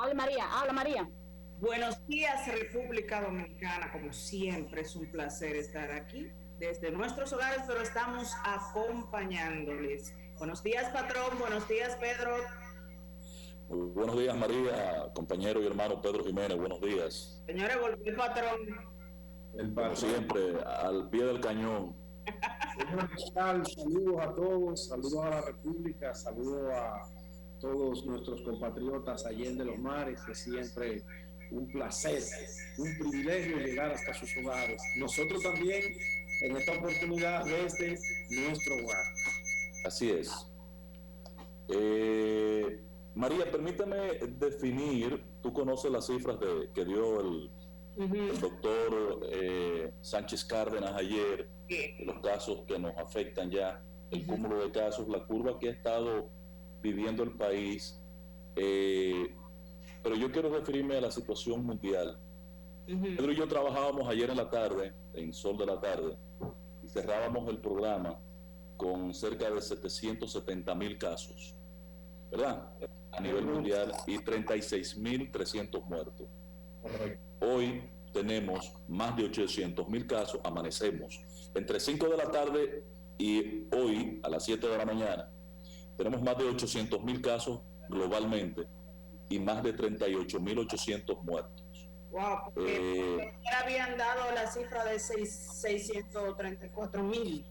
Habla María. Buenos días, República Dominicana. Como siempre, es un placer estar aquí desde nuestros hogares, pero estamos acompañándoles. Buenos días, patrón. Buenos días, Pedro. Muy buenos días, María, compañero y hermano Pedro Jiménez. Buenos días. Señores, volvió el patrón. Como siempre, al pie del cañón. Saludos a todos, saludos a la República, saludos a todos nuestros compatriotas allende los mares. Es siempre un placer, un privilegio llegar hasta sus hogares. Nosotros también en esta oportunidad desde nuestro hogar. Así es. María, permítame definir, tú conoces las cifras que dio el doctor Sánchez Cárdenas ayer, los casos que nos afectan ya, el cúmulo de casos, la curva que ha estado viviendo el país, pero yo quiero referirme a la situación mundial. Pedro y yo trabajábamos ayer en la tarde, en Sol de la Tarde, y cerrábamos el programa con cerca de 770,000 casos, ¿verdad? A nivel mundial, y 36,300 muertos. Hoy tenemos más de 800,000 casos, amanecemos. Entre 5 de la tarde y hoy, a las 7 de la mañana, tenemos más de 800,000 casos globalmente y más de 38,800 muertos. Wow, porque habían dado la cifra de 634,000.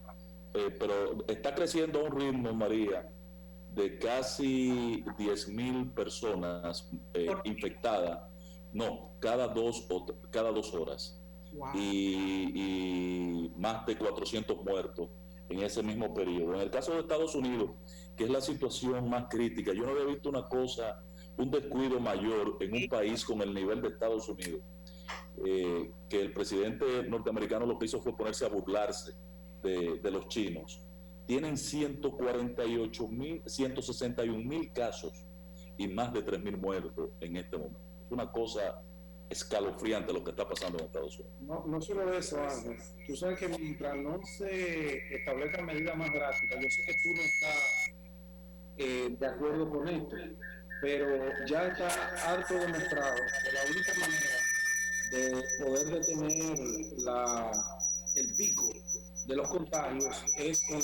Pero está creciendo a un ritmo, María, de casi 10,000 personas infectadas, no, cada dos horas. Wow. Y más de 400 muertos en ese mismo periodo. En el caso de Estados Unidos, que es la situación más crítica, yo no había visto un descuido mayor en un país con el nivel de Estados Unidos, que el presidente norteamericano lo que hizo fue ponerse a burlarse de los chinos. Tienen 161,000 casos y más de 3,000 muertos en este momento. Es una cosa escalofriante lo que está pasando en Estados Unidos. No solo eso, Ángel. Tú sabes que mientras no se establezcan medidas más drásticas, yo sé que tú no estás de acuerdo con esto, pero ya está harto demostrado que la única manera de poder detener el pico de los contagios es con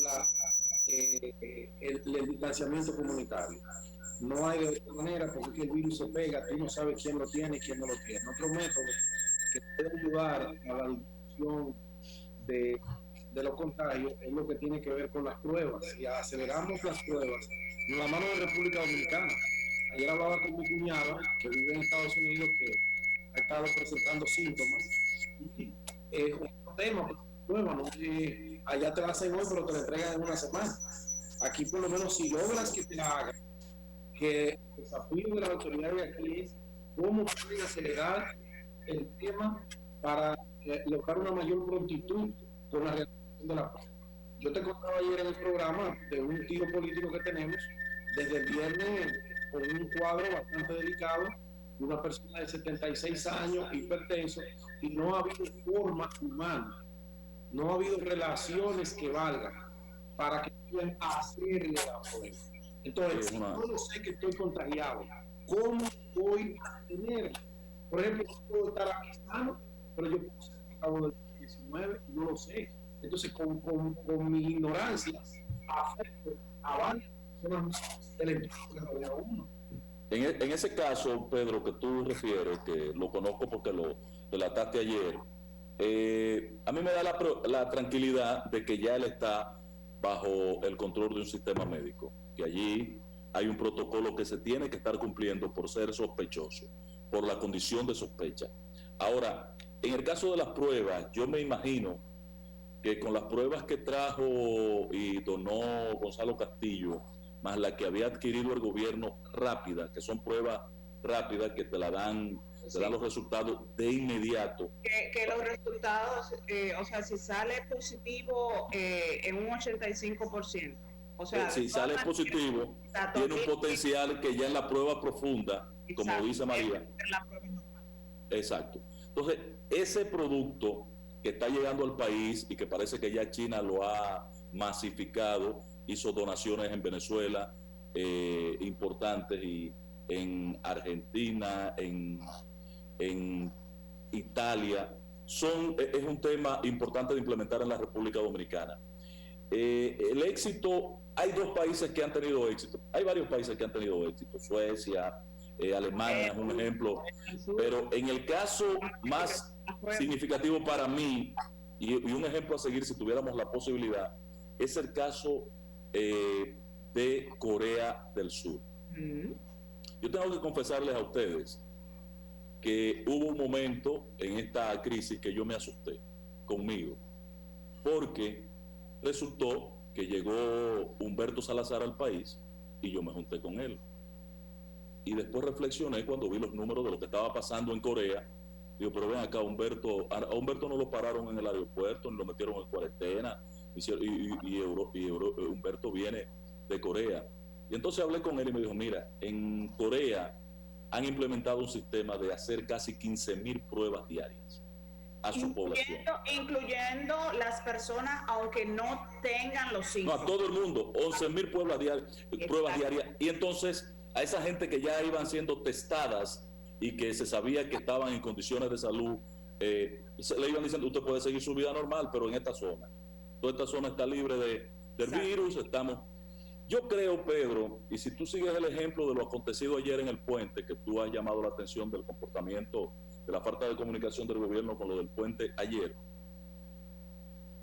el distanciamiento comunitario. No hay de otra manera, porque el virus se pega, tú no sabes quién lo tiene y quién no lo tiene. Otro método que puede ayudar a la disminución de los contagios es lo que tiene que ver con las pruebas. Y aceleramos las pruebas en la mano de República Dominicana. Ayer hablaba con mi cuñada, que vive en Estados Unidos, que ha estado presentando síntomas. Y es un tema, prueba, ¿no? Allá te la hacen hoy, pero te la entregan en una semana. Aquí por lo menos si logras que te la hagan, que el desafío de las autoridades aquí es cómo pueden acelerar el tema para lograr una mayor prontitud con la realización de la prueba. Yo te contaba ayer en el programa de un tiro político que tenemos desde el viernes con un cuadro bastante delicado, una persona de 76 años, hipertenso, y no ha habido forma humana, no ha habido relaciones que valgan para que puedan hacerle la prueba. Entonces, si yo no sé que estoy contagiado, ¿cómo voy a tener? Por ejemplo, yo puedo estar aquí sano, pero yo puedo ser portador del 19 y no lo sé. Entonces, con mi ignorancia, afecto a varias personas del entorno que rodea a uno. En ese caso, Pedro, que tú refieres, que lo conozco porque lo relataste ayer, a mí me da la tranquilidad de que ya él está bajo el control de un sistema médico, que allí hay un protocolo que se tiene que estar cumpliendo por ser sospechoso, por la condición de sospecha. Ahora, en el caso de las pruebas, yo me imagino que con las pruebas que trajo y donó Gonzalo Castillo, más la que había adquirido el gobierno rápida, que son pruebas rápidas que te dan los resultados de inmediato. Que los resultados, o sea, si sale positivo en un 85%. O sea, si sale positivo, tiene un potencial que ya en la prueba profunda, exacto, como dice María. Exacto. Entonces, ese producto que está llegando al país y que parece que ya China lo ha masificado, hizo donaciones en Venezuela importantes y en Argentina, en Italia. Es un tema importante de implementar en la República Dominicana. El éxito, hay dos países que han tenido éxito, hay varios países que han tenido éxito, Suecia, Alemania es un ejemplo, pero en el caso más significativo para mí, y un ejemplo a seguir si tuviéramos la posibilidad, es el caso de Corea del Sur. Yo tengo que confesarles a ustedes que hubo un momento en esta crisis que yo me asusté conmigo, porque resultó que llegó Humberto Salazar al país y yo me junté con él. Y después reflexioné cuando vi los números de lo que estaba pasando en Corea. Digo, pero ven acá, a Humberto no lo pararon en el aeropuerto, ni lo metieron en cuarentena, y Humberto viene de Corea. Y entonces hablé con él y me dijo, mira, en Corea han implementado un sistema de hacer casi 15,000 pruebas diarias a su población. Incluyendo las personas, aunque no tengan los síntomas. No, a todo el mundo, 11,000 pruebas diarias. Y entonces, a esa gente que ya iban siendo testadas y que se sabía que estaban en condiciones de salud, le iban diciendo, usted puede seguir su vida normal, pero en esta zona. Toda esta zona está libre del virus, Yo creo, Pedro, y si tú sigues el ejemplo de lo acontecido ayer en el puente, que tú has llamado la atención del comportamiento, de la falta de comunicación del gobierno con lo del puente ayer,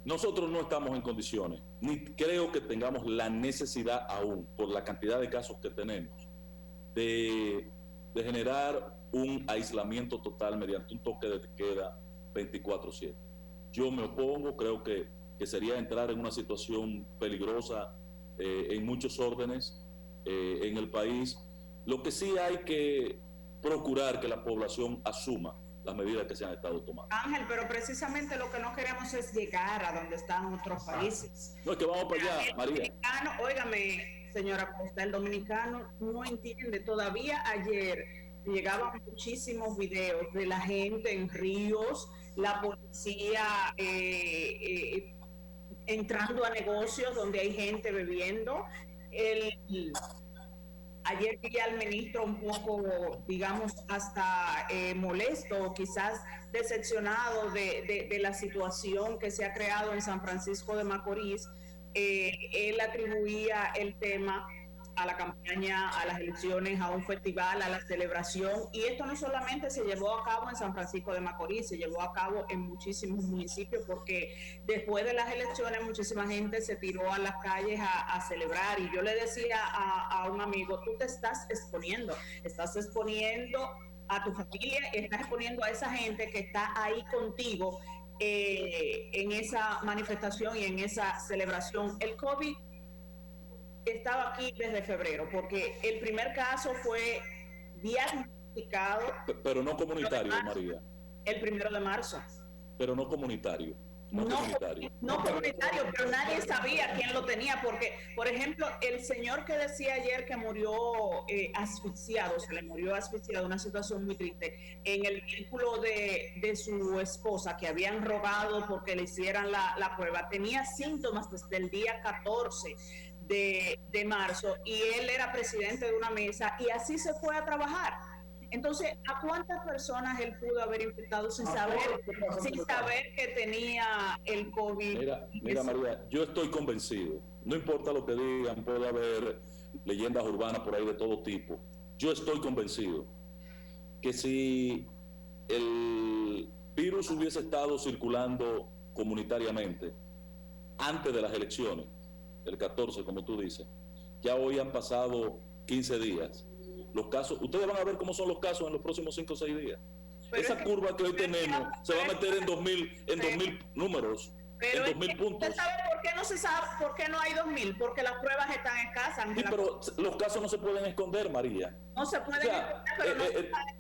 nosotros no estamos en condiciones, ni creo que tengamos la necesidad aún, por la cantidad de casos que tenemos, de generar un aislamiento total mediante un toque de queda 24/7. Yo me opongo, creo que sería entrar en una situación peligrosa en muchos órdenes en el país. Lo que sí hay que procurar que la población asuma las medidas que se han estado tomando. Ángel, pero precisamente lo que no queremos es llegar a donde están otros países. No, es que vamos para allá, María. Óigame, señora Costa, el dominicano no entiende. Todavía ayer llegaban muchísimos videos de la gente en ríos, la policía entrando a negocios donde hay gente bebiendo. Ayer vi al ministro un poco, digamos, hasta molesto, quizás decepcionado de la situación que se ha creado en San Francisco de Macorís. Él atribuía el tema a la campaña, a las elecciones, a un festival, a la celebración, y esto no solamente se llevó a cabo en San Francisco de Macorís, se llevó a cabo en muchísimos municipios, porque después de las elecciones muchísima gente se tiró a las calles a celebrar, y yo le decía a un amigo, tú te estás exponiendo a tu familia, estás exponiendo a esa gente que está ahí contigo en esa manifestación y en esa celebración. El COVID estaba aquí desde febrero, porque el primer caso fue diagnosticado. Pero no comunitario, María. El 1 de marzo. Pero no comunitario. No comunitario, pero nadie sabía quién lo tenía, porque, por ejemplo, el señor que decía ayer que murió asfixiado, se le murió asfixiado, una situación muy triste, en el vínculo de su esposa, que habían rogado porque le hicieran la prueba, tenía síntomas desde el día 14 de marzo, y él era presidente de una mesa, y así se fue a trabajar. Entonces, ¿a cuántas personas él pudo haber infectado sin saber que tenía el COVID? Mira, María, yo estoy convencido, no importa lo que digan, puede haber leyendas urbanas por ahí de todo tipo, yo estoy convencido que si el virus hubiese estado circulando comunitariamente antes de las elecciones, el 14, como tú dices, ya hoy han pasado 15 días. Los casos, ustedes van a ver cómo son los casos en los próximos 5 o 6 días. Pero esa curva que hoy tenemos se va a meter en 2,000 números, pero en 2,000 puntos. ¿Usted sabe por qué no se sabe, por qué no hay 2,000? Porque las pruebas están escasas. Sí, pero los casos no se pueden esconder, María. No se pueden esconder, pero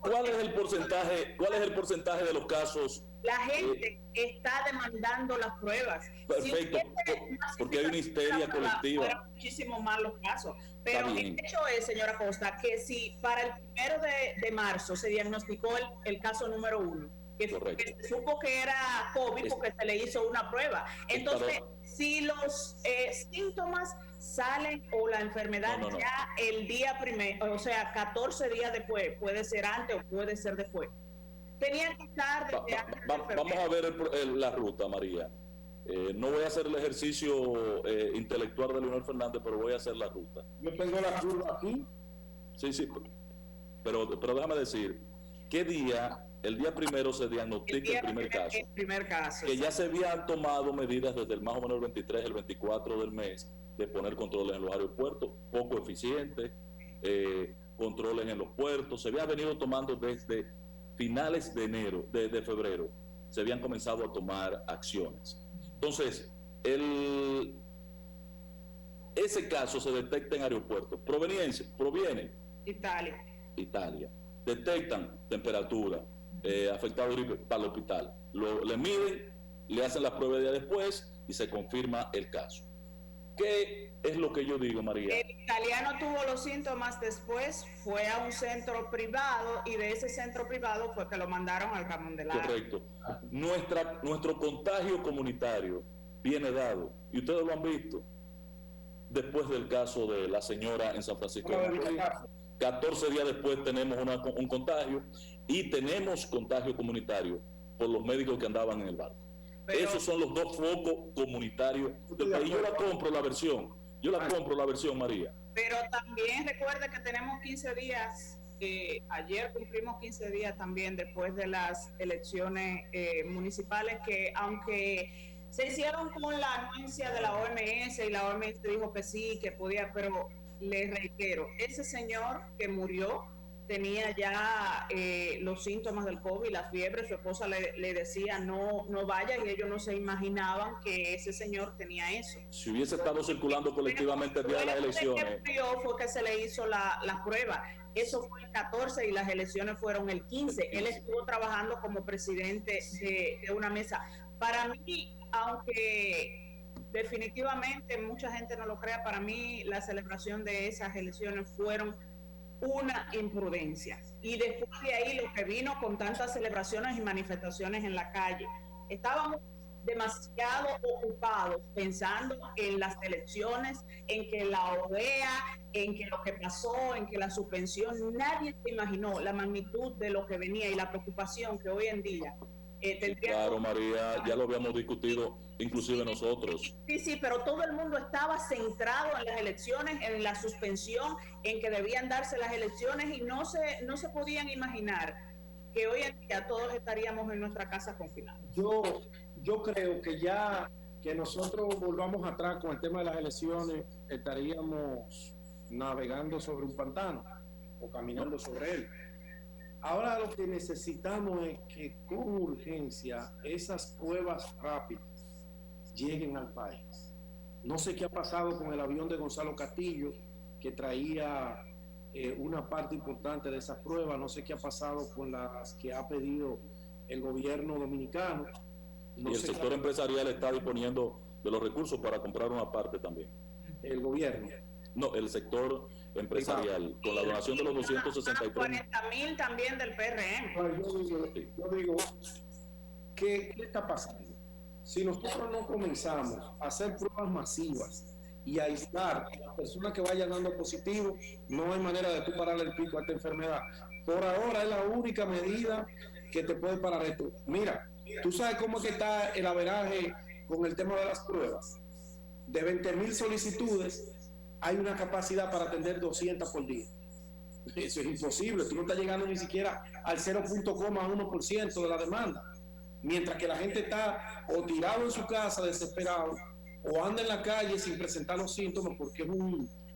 ¿cuál es el porcentaje de los casos? La gente está demandando las pruebas. Perfecto, porque hay una histeria colectiva. Muchísimo más los casos. Pero el hecho es, señora Costa, que si para el 1 de marzo se diagnosticó el caso número 1, que se supo que era COVID porque se le hizo una prueba. Entonces, si los síntomas salen o la enfermedad ya el día primero, o sea, 14 días después, puede ser antes o puede ser después. Tenían que estar desde antes de febrero. Vamos a ver la ruta, María. No voy a hacer el ejercicio intelectual de Leonel Fernández, pero voy a hacer la ruta. Yo tengo la curva aquí. Sí, pero déjame decir, ¿qué día? El día primero se diagnostica el primer caso. Que ya se habían tomado medidas desde el más o menos el 23, el 24 del mes, de poner controles en los aeropuertos, poco eficientes, controles en los puertos. Se había venido tomando desde finales de enero, de febrero, se habían comenzado a tomar acciones. Entonces, ese caso se detecta en aeropuertos. Proviene Italia. Detectan temperatura, afectado gripe para el hospital. Le miden, le hacen la prueba de día después y se confirma el caso. ¿Qué es lo que yo digo, María? El italiano tuvo los síntomas después, fue a un centro privado y de ese centro privado fue que lo mandaron al Ramón de Lara. Correcto. Nuestro contagio comunitario viene dado, y ustedes lo han visto, después del caso de la señora en San Francisco. 14 días después tenemos un contagio y tenemos contagio comunitario por los médicos que andaban en el barco. Pero esos son los dos focos comunitarios del país. Yo la compro la versión, María. Pero también recuerda que tenemos 15 días, ayer cumplimos 15 días también después de las elecciones municipales, que aunque se hicieron con la anuencia de la OMS y la OMS dijo que sí, que podía, pero les reitero, ese señor que murió tenía ya los síntomas del COVID, la fiebre, su esposa le decía no vaya, y ellos no se imaginaban que ese señor tenía eso. Si hubiese estado circulando colectivamente el día de las elecciones. Fue que se le hizo la prueba. Eso fue el 14 y las elecciones fueron el 15. Él estuvo trabajando como presidente de una mesa. Para mí, aunque definitivamente mucha gente no lo crea, para mí la celebración de esas elecciones fueron una imprudencia. Y después de ahí lo que vino con tantas celebraciones y manifestaciones en la calle, estábamos demasiado ocupados pensando en las elecciones, en que la OEA, en que lo que pasó, en que la suspensión. Nadie se imaginó la magnitud de lo que venía y la preocupación que hoy en día Claro, María, ya lo habíamos discutido inclusive nosotros. Sí, pero todo el mundo estaba centrado en las elecciones, en la suspensión, en que debían darse las elecciones, y no se podían imaginar que hoy en día todos estaríamos en nuestra casa confinados. Yo creo que ya que nosotros volvamos atrás con el tema de las elecciones, estaríamos navegando sobre un pantano o caminando sobre él. Ahora lo que necesitamos es que con urgencia esas pruebas rápidas lleguen al país. No sé qué ha pasado con el avión de Gonzalo Castillo, que traía una parte importante de esas pruebas. No sé qué ha pasado con las que ha pedido el gobierno dominicano. Y el sector empresarial está disponiendo de los recursos para comprar una parte también. ¿El gobierno? No, el sector empresarial, con la donación de los 263. 40,000 también del PRM. Yo digo, ¿qué está pasando? Si nosotros no comenzamos a hacer pruebas masivas y a aislar a las personas que vayan dando positivo, no hay manera de tú pararle el pico a esta enfermedad. Por ahora es la única medida que te puede parar esto. Mira, tú sabes cómo es que está el averaje con el tema de las pruebas. De 20,000 solicitudes, hay una capacidad para atender 200 por día. Eso es imposible. Tú no estás llegando ni siquiera al 0,1% de la demanda. Mientras que la gente está o tirado en su casa desesperado, o anda en la calle sin presentar los síntomas, porque es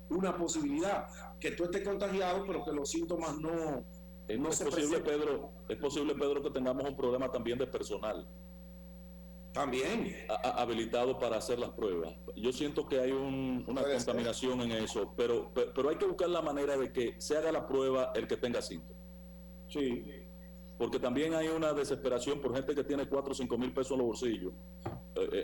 una posibilidad que tú estés contagiado, pero que los síntomas no se presenten. Es posible, Pedro, que tengamos un problema también de personal. También habilitado para hacer las pruebas. Yo siento que hay una contaminación en eso, pero hay que buscar la manera de que se haga la prueba el que tenga síntomas. Sí. Porque también hay una desesperación por gente que tiene 4 o 5 mil pesos en los bolsillos,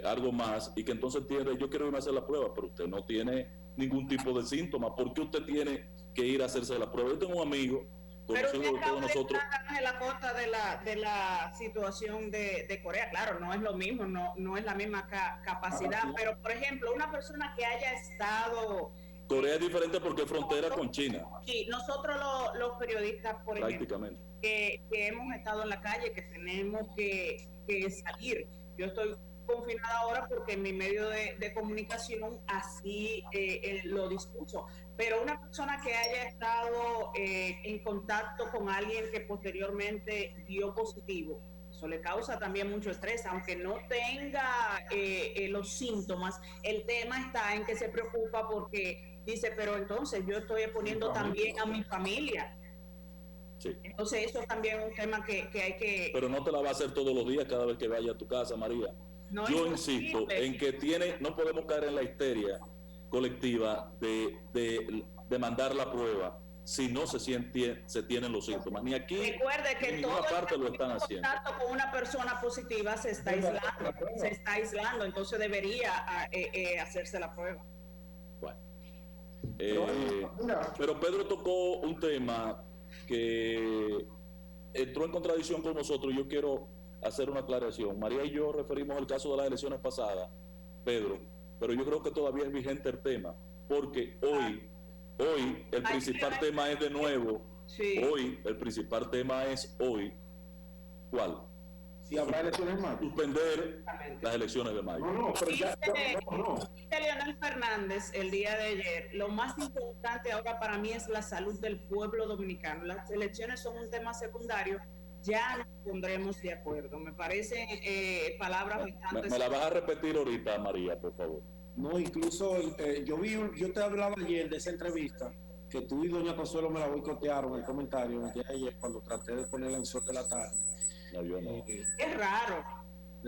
algo más, y que entonces yo quiero irme a hacer la prueba, pero usted no tiene ningún tipo de síntoma. ¿Por qué usted tiene que ir a hacerse la prueba? Yo tengo un amigo Pero conocido por todos nosotros. la cota de la situación de Corea, claro, no es lo mismo, no es la misma capacidad, pero por ejemplo, una persona que haya estado... Corea es diferente porque es frontera con China. Sí, nosotros los periodistas, por ejemplo, que hemos estado en la calle, que tenemos que salir. Yo estoy confinada ahora porque en mi medio de comunicación así lo discuto. Pero una persona que haya estado en contacto con alguien que posteriormente dio positivo, eso le causa también mucho estrés, aunque no tenga los síntomas. El tema está en que se preocupa porque dice, pero entonces yo estoy exponiendo también a mi familia. Sí. Entonces eso también es un tema que hay que... Pero no te la va a hacer todos los días cada vez que vaya a tu casa, María. No, yo insisto en que no podemos caer en la histeria colectiva de mandar la prueba si no se tienen los síntomas. Ni aquí, recuerde que ni en ninguna parte lo están haciendo. Contacto con una persona positiva se está aislando, entonces debería hacerse la prueba. Bueno. Pero Pedro tocó un tema que entró en contradicción con nosotros. Yo quiero hacer una aclaración. María y yo referimos el caso de las elecciones pasadas, Pedro, pero yo creo que todavía es vigente el tema, porque hoy el principal tema es de nuevo, hoy el principal tema es ¿cuál? Si habrá elecciones más. Suspender las elecciones de mayo. Dice Leonel Fernández el día de ayer, lo más importante ahora para mí es la salud del pueblo dominicano. Las elecciones son un tema secundario, ya nos pondremos de acuerdo. Me parecen palabras bastante... ¿Me la vas a repetir ahorita, María, por favor? No, incluso yo te hablaba ayer de esa entrevista que tú y doña Consuelo me la boicotearon en el comentario el día de ayer cuando traté de ponerla en Sol de la Tarde. No, yo no. Es raro.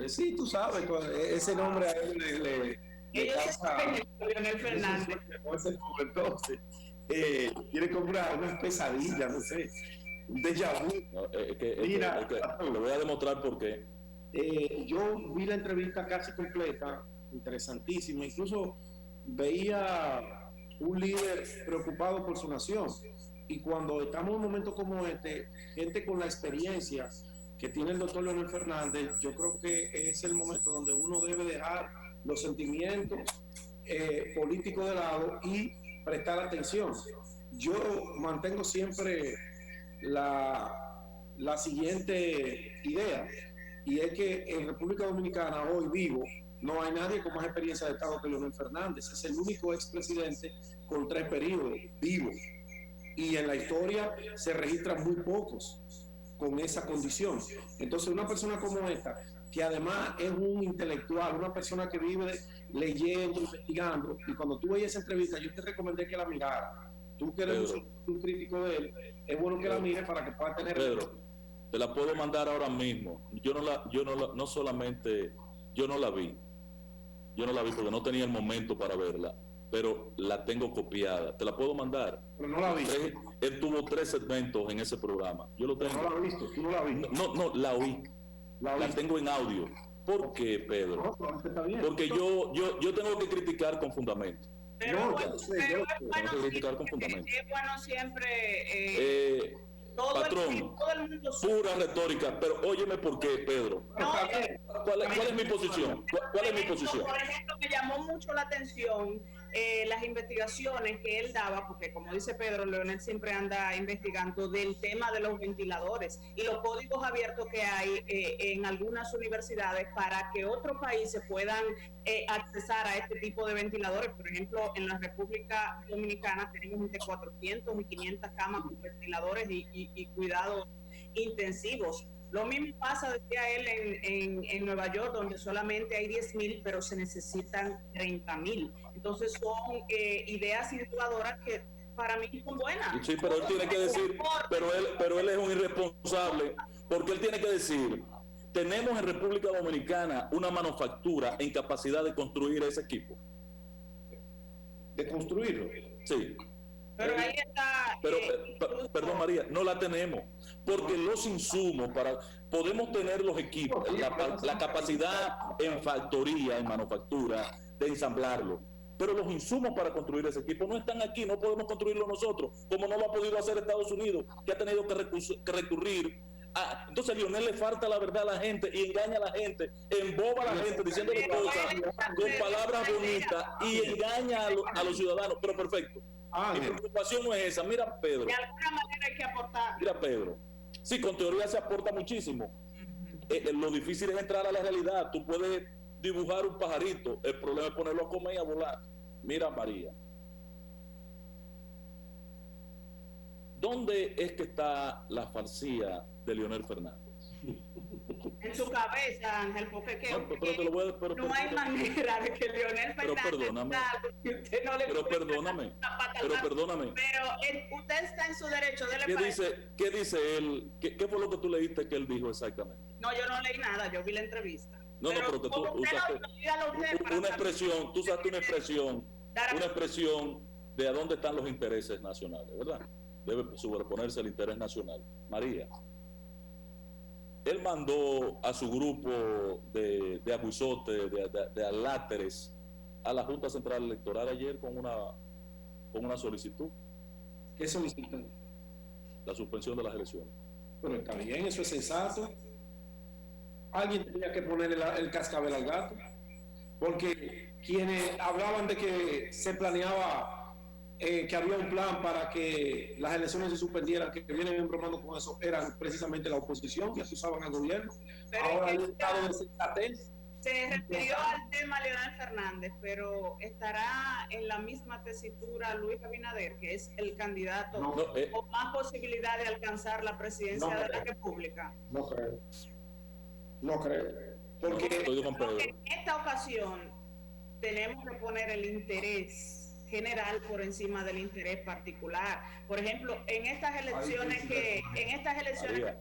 Sí, tú sabes, ese nombre a él le causa... Leonel Fernández. Entonces, quiere comprar una pesadilla, no sé, un déjà vu. Mira, le voy a demostrar por qué. Yo vi la entrevista casi completa, interesantísima, incluso veía un líder preocupado por su nación, y cuando estamos en un momento como este, gente con la experiencia que tiene el doctor Leonel Fernández, yo creo que es el momento donde uno debe dejar los sentimientos políticos de lado y prestar atención. Yo mantengo siempre la siguiente idea, y es que en República Dominicana hoy vivo no hay nadie con más experiencia de Estado que Leonel Fernández. Es el único expresidente con 3 periodos vivos, y en la historia se registran muy pocos con esa condición. Entonces una persona como esta, que además es un intelectual, una persona que vive leyendo, investigando, y cuando tú veías esa entrevista yo te recomendé que la mirara. Tú que eres un crítico de él, es bueno que la mires para que puedas tener... Pedro, te la puedo mandar ahora mismo. Yo no la vi porque no tenía el momento para verla, pero la tengo copiada. Te la puedo mandar. Pero no la vi. Él tuvo 3 segmentos en ese programa. Yo lo tengo. No la viste, tú no la viste. No, la oí. La tengo en audio. ¿Por qué, Pedro? Porque yo tengo que criticar con fundamento. Pero es bueno siempre... patrón, todo el mundo pura retórica, pero óyeme por qué, Pedro. ¿Cuál es mi posición? ¿Cuál es mi posición? Por ejemplo, me llamó mucho la atención las investigaciones que él daba, porque como dice Pedro, Leonel siempre anda investigando del tema de los ventiladores y los códigos abiertos que hay en algunas universidades para que otros países puedan accesar a este tipo de ventiladores. Por ejemplo, en la República Dominicana tenemos entre 400 y 500 camas con ventiladores y cuidados intensivos. Lo mismo pasa, decía él, en Nueva York, donde solamente hay 10,000, pero se necesitan 30,000. Entonces son ideas innovadoras que para mí son buenas. Sí, pero él tiene que decir, pero él es un irresponsable, porque él tiene que decir, tenemos en República Dominicana una manufactura en capacidad de construir ese equipo. ¿De construirlo? Sí. Pero ahí está... perdón, María, no la tenemos, porque los insumos podemos tener los equipos, la capacidad en factoría, en manufactura, de ensamblarlo, pero los insumos para construir ese equipo no están aquí, no podemos construirlo nosotros, como no lo ha podido hacer Estados Unidos, que ha tenido que recurrir a... Entonces Lionel le falta la verdad a la gente y engaña a la gente, emboba a la gente diciéndole cosas con palabras bonitas y engaña a los ciudadanos, pero perfecto. Mi preocupación no es esa. Mira, Pedro. De alguna manera hay que aportar. Mira, Pedro. Sí, con teoría se aporta muchísimo. Lo difícil es entrar a la realidad. Tú puedes dibujar un pajarito, el problema es ponerlo a comer y a volar. Mira, María, ¿dónde es que está la falsía de Leonel Fernández? En su cabeza, Ángel, porque no hay manera de que Leonel Fernández perdóname. Pero usted está en su derecho. ¿Qué dice él? ¿Qué fue lo que tú leíste que él dijo exactamente? No, yo no leí nada, yo vi la entrevista. Pero que tú usaste una expresión, tú usaste una expresión de a dónde están los intereses nacionales, ¿verdad? Debe sobreponerse el interés nacional. María, él mandó a su grupo de abuizotes, de aláteres, a la Junta Central Electoral ayer con una solicitud. ¿Qué solicitud? La suspensión de las elecciones. Bueno, está bien, eso es sensato. Alguien tenía que poner el cascabel al gato, porque quienes hablaban de que se planeaba que había un plan para que las elecciones se suspendieran, que vienen bromando con eso, eran precisamente la oposición, que acusaban al gobierno. Pero ahora el estado de sensatez. Se refirió al tema Leonel Fernández, pero estará en la misma tesitura Luis Abinader, que es el candidato con más posibilidad de alcanzar la presidencia de la República. No creo. Porque en esta ocasión tenemos que poner el interés general por encima del interés particular. Por ejemplo, en estas elecciones que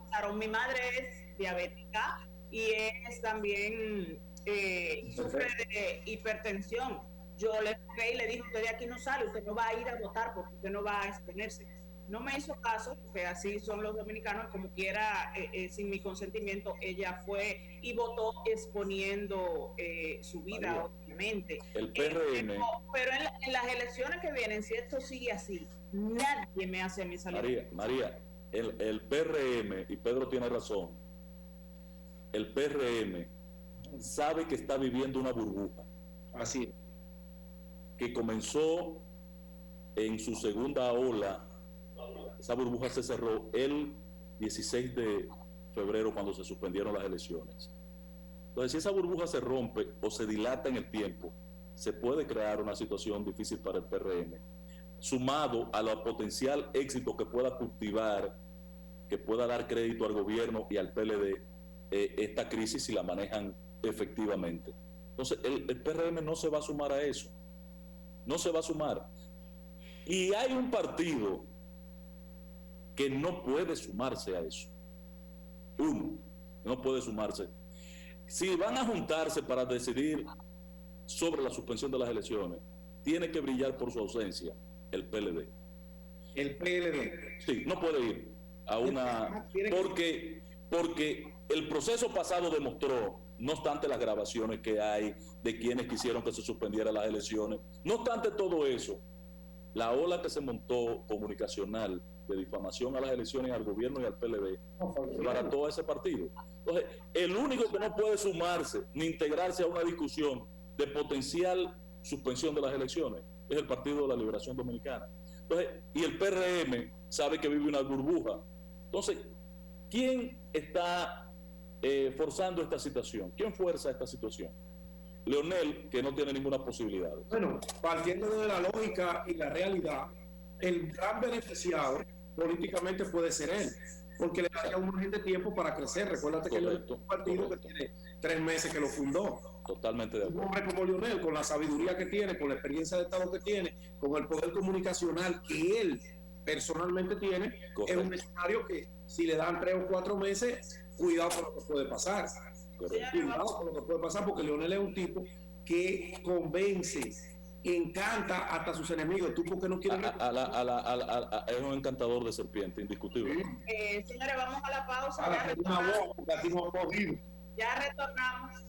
pasaron, mi madre es diabética y es también sufre de hipertensión. Yo le dije y le dije: usted de aquí no sale, usted no va a ir a votar porque usted no va a exponerse. No me hizo caso, porque así son los dominicanos, como quiera, sin mi consentimiento, ella fue y votó exponiendo su vida, María, obviamente. El PRM. Pero en las elecciones que vienen, si esto sigue así, nadie me hace mi salida. María, el PRM, y Pedro tiene razón, el PRM sabe que está viviendo una burbuja. Así. Que comenzó en su segunda ola. Esa burbuja se cerró el 16 de febrero cuando se suspendieron las elecciones. Entonces, si esa burbuja se rompe o se dilata en el tiempo, se puede crear una situación difícil para el PRM, sumado a la potencial éxito que pueda cultivar, que pueda dar crédito al gobierno y al PLD esta crisis si la manejan efectivamente. Entonces, el PRM no se va a sumar a eso. No se va a sumar. Y hay un partido que no puede sumarse a eso. Uno, no puede sumarse. Si van a juntarse para decidir sobre la suspensión de las elecciones, tiene que brillar por su ausencia el PLD. El PLD. Sí, no puede ir a una... Porque el proceso pasado demostró, no obstante las grabaciones que hay de quienes quisieron que se suspendieran las elecciones, no obstante todo eso, la ola que se montó comunicacional de difamación a las elecciones, al gobierno y al PLD, para todo ese partido. Entonces, el único que no puede sumarse ni integrarse a una discusión de potencial suspensión de las elecciones es el Partido de la Liberación Dominicana. Entonces, y el PRM sabe que vive una burbuja. Entonces, ¿quién está forzando esta situación? ¿Quién fuerza esta situación? Leonel, que no tiene ninguna posibilidad. Bueno, partiendo de la lógica y la realidad, el gran beneficiado políticamente puede ser él, porque le daría un margen de tiempo para crecer. Recuérdate que es un partido que tiene 3 meses que lo fundó. Totalmente de acuerdo. Un hombre como Leonel, con la sabiduría que tiene, con la experiencia de Estado que tiene, con el poder comunicacional que él personalmente tiene, es un escenario que si le dan 3 o 4 meses, cuidado con lo que puede pasar. Cuidado con lo que puede pasar, porque Leonel es un tipo que convence, encanta hasta a sus enemigos. ¿Tú por qué no quieres? Es un encantador de serpiente, indiscutible. Señores, vamos a la pausa. Ya retornamos.